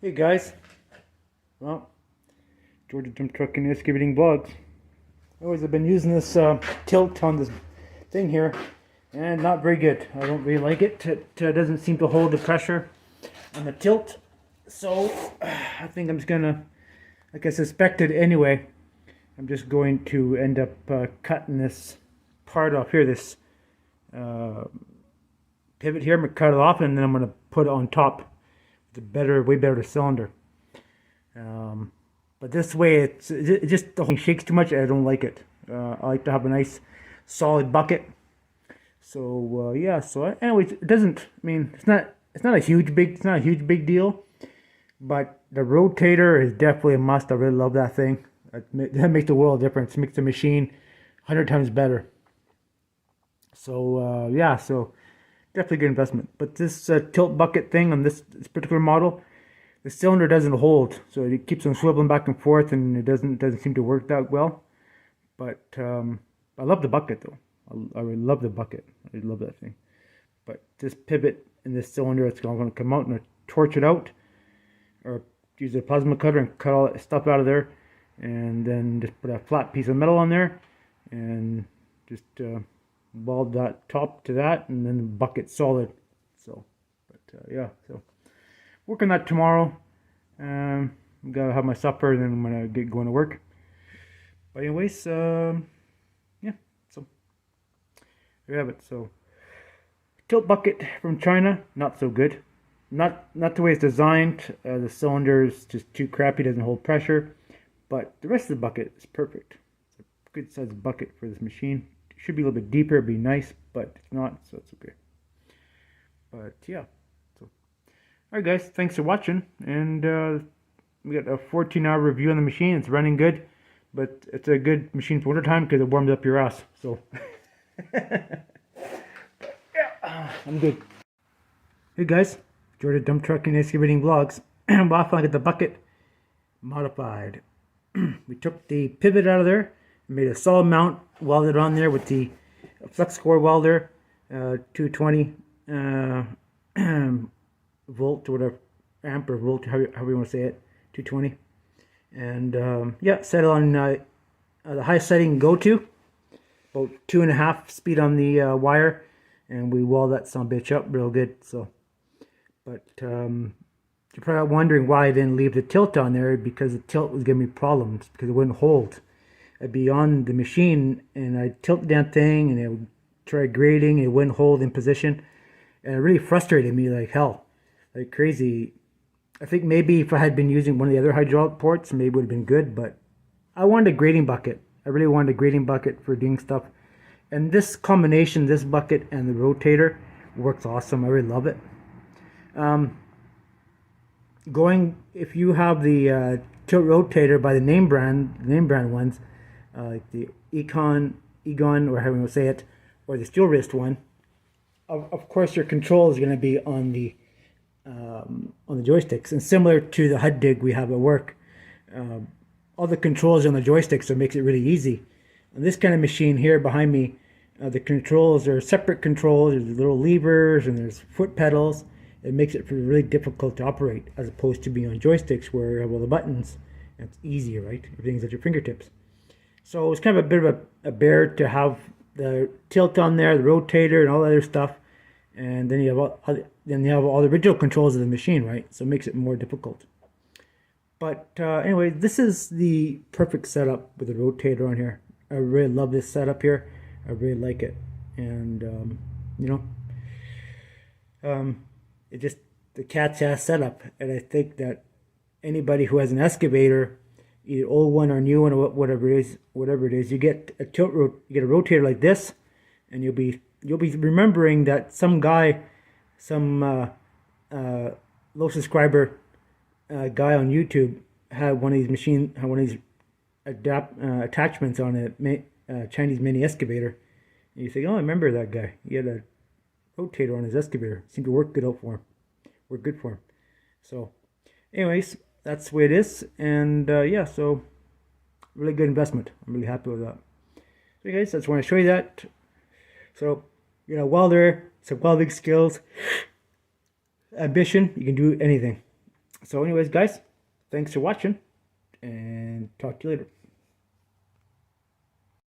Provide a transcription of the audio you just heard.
Hey guys, well, Georgia Dump Truck and Excavating Vlogs. Anyways, I've been using this tilt on this thing here, and not very good. I don't really like it. It doesn't seem to hold the pressure on the tilt, so I think I'm just gonna, like I suspected anyway, I'm just going to end up cutting this part off here, this pivot here. I'm gonna cut it off, and then I'm gonna put it on top. Way better cylinder. But this way, it just the whole thing shakes too much. I don't like it. I like to have a nice, solid bucket. So yeah. So anyways, it doesn't. I mean, it's not a huge big deal. But the rotator is definitely a must. I really love that thing. That makes the world of difference. It makes the machine 100 times better. So yeah. So definitely good investment. But this tilt bucket thing on this particular model, the cylinder doesn't hold, so it keeps on swiveling back and forth, and it doesn't seem to work that well. But I love the bucket though. I really love the bucket. I love that thing. But this pivot in this cylinder, it's going to come out and torch it out, or use a plasma cutter and cut all that stuff out of there, and then just put a flat piece of metal on there, and just weld that top to that, and then the bucket solid. So, but yeah, so work on that tomorrow. I'm gonna have my supper, and then I'm gonna get going to work. But anyways, yeah. So there you have it. So tilt bucket from China, not so good. Not the way it's designed. The cylinder is just too crappy. Doesn't hold pressure. But the rest of the bucket is perfect. It's a good sized bucket for this machine. Should be a little bit deeper, it'd be nice, but it's not, so it's okay. But yeah, so alright guys, thanks for watching, and we got a 14-hour review on the machine. It's running good, but it's a good machine for winter time because it warms up your ass. So yeah, I'm good. Hey guys, Georgia Dump Truck and Excavating Vlogs. I'm off. I get the bucket modified. We took the pivot out of there, made a solid mount, welded on there with the flex core welder, 220 volt or whatever, amp or volt, however you want to say it, 220. And yeah, set it on the highest setting go to, about 2.5 speed on the wire, and we weld that son of a bitch up real good. So, but you're probably wondering why I didn't leave the tilt on there, because the tilt was giving me problems because it wouldn't hold. I'd be on the machine and I'd tilt the damn thing and it would try grading and it wouldn't hold in position, and it really frustrated me like hell, like crazy. I think maybe if I had been using one of the other hydraulic ports, maybe it would have been good, but I wanted a grading bucket. I really wanted a grading bucket for doing stuff, and this combination, this bucket and the rotator, works awesome. I really love it. If you have the tilt rotator by the name brand ones, like the Egon, or however you want to say it, or the steel wrist one, of course your control is going to be on the joysticks, and similar to the HUD dig we have at work, all the controls on the joysticks, so it makes it really easy. On this kind of machine here behind me, the controls are separate controls. There's little levers and there's foot pedals. It makes it really difficult to operate, as opposed to being on joysticks where you have all the buttons and it's easier, right? Everything's at your fingertips. So it's kind of a bit of a bear to have the tilt on there, the rotator, and all that other stuff, and then you have all the original controls of the machine, right? So it makes it more difficult. But anyway, this is the perfect setup with the rotator on here. I really love this setup here. I really like it, and you know, it just the cat's ass setup. And I think that anybody who has an excavator, either old one or new one or whatever it is, you get a you get a rotator like this, and you'll be remembering that some guy, some low subscriber guy on YouTube had one of these attachments on a Chinese mini excavator, and you think, oh, I remember that guy. He had a rotator on his excavator. It seemed to work good for him. So anyways, that's the way it is, and yeah, so really good investment. I'm really happy with that. So guys, I just want to show you that. So you're a welder, some welding skills, ambition, you can do anything. So anyways, guys, thanks for watching, and talk to you later.